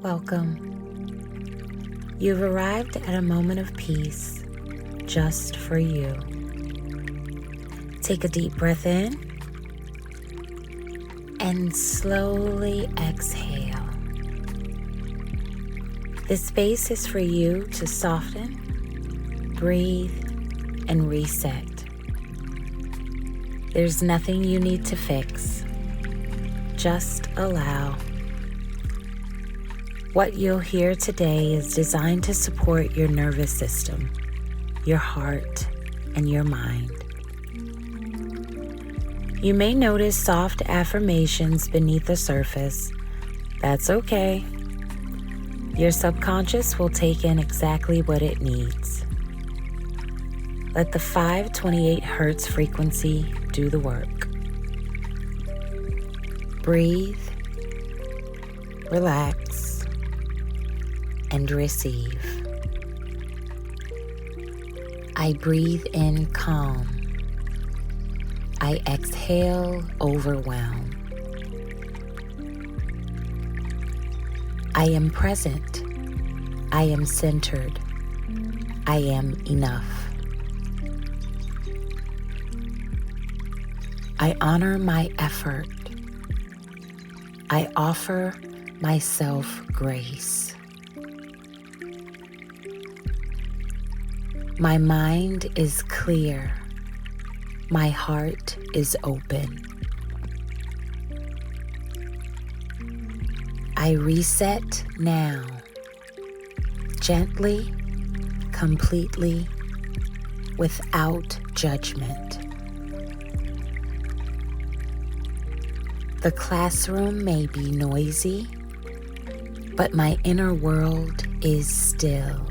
Welcome. You've arrived at a moment of peace just for you. Take a deep breath in and slowly exhale. This space is for you to soften, breathe, and reset. There's nothing you need to fix. Just allow. What you'll hear today is designed to support your nervous system, your heart, and your mind. You may notice soft affirmations beneath the surface. That's okay. Your subconscious will take in exactly what it needs. Let the 528 Hertz frequency do the work. Breathe, relax, and receive. I breathe in calm. I exhale overwhelm. I am present. I am centered. I am enough. I honor my effort. I offer myself grace. My mind is clear. My heart is open. I reset now, gently, completely, without judgment. The classroom may be noisy, but my inner world is still.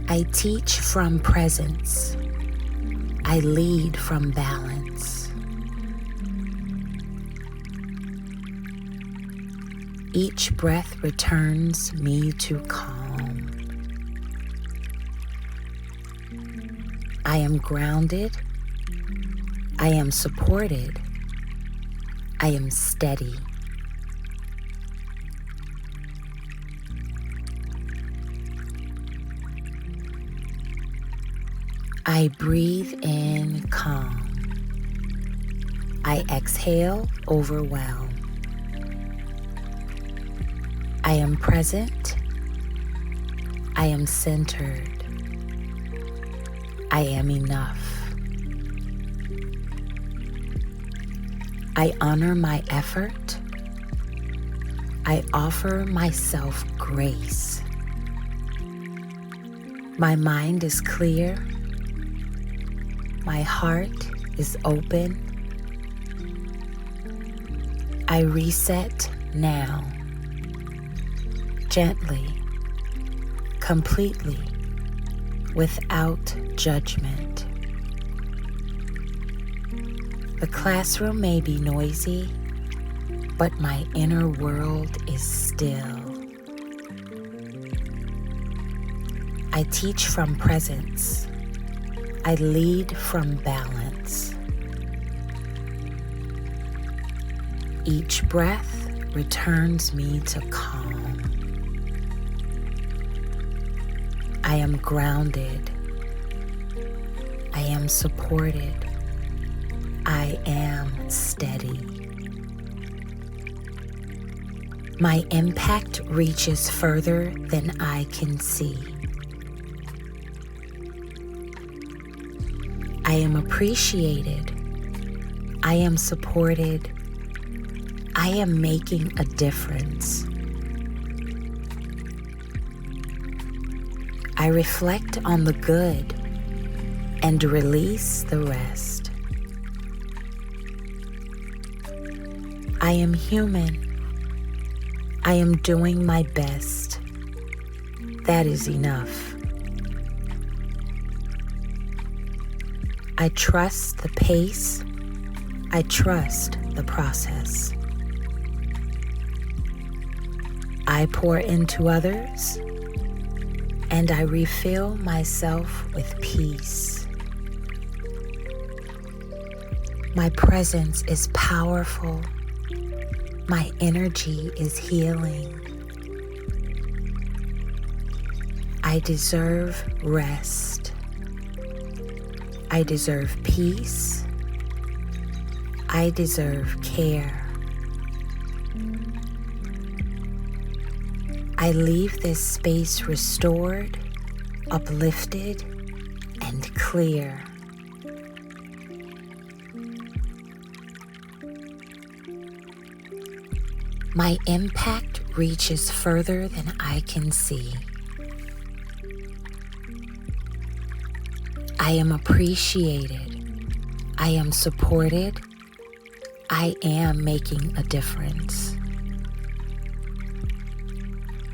I teach from presence. I lead from balance. Each breath returns me to calm. I am grounded. I am supported. I am steady. I breathe in calm. I exhale overwhelm. I am present. I am centered. I am enough. I honor my effort. I offer myself grace. My mind is clear. My heart is open. I reset now, gently, completely, without judgment. The classroom may be noisy, but my inner world is still. I teach from presence. I lead from balance. Each breath returns me to calm. I am grounded. I am supported. I am steady. My impact reaches further than I can see. I am appreciated. I am supported. I am making a difference. I reflect on the good and release the rest. I am human. I am doing my best. That is enough. I trust the pace. I trust the process. I pour into others, and I refill myself with peace. My presence is powerful. My energy is healing. I deserve rest. I deserve peace. I deserve care. I leave this space restored, uplifted, and clear. My impact reaches further than I can see. I am appreciated. I am supported. I am making a difference.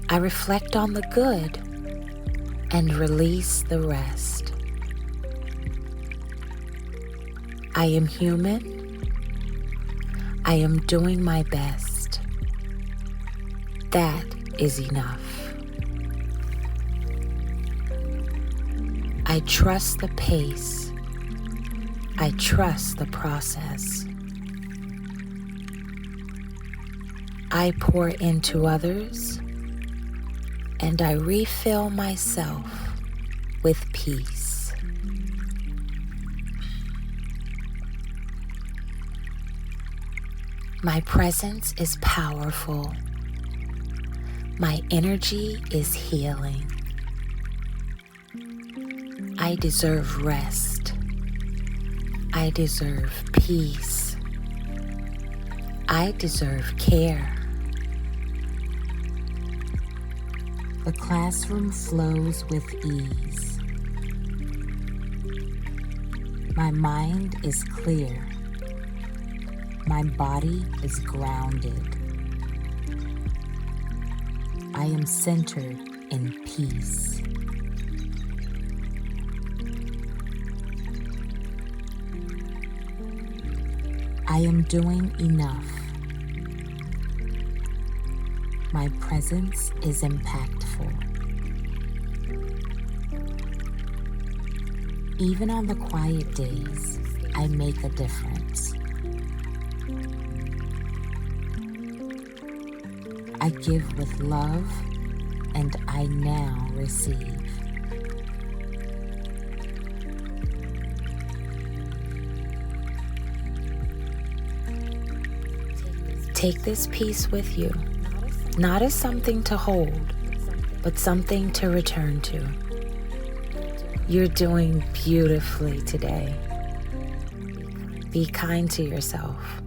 I reflect on the good and release the rest. I am human. I am doing my best. That is enough. I trust the pace. I trust the process. I pour into others, and I refill myself with peace. My presence is powerful. My energy is healing. I deserve rest. I deserve peace. I deserve care. The classroom flows with ease. My mind is clear. My body is grounded. I am centered in peace. I am doing enough. My presence is impactful. Even on the quiet days, I make a difference. I give with love, and I now receive. Take this peace with you, not as something to hold, but something to return to. You're doing beautifully today. Be kind to yourself.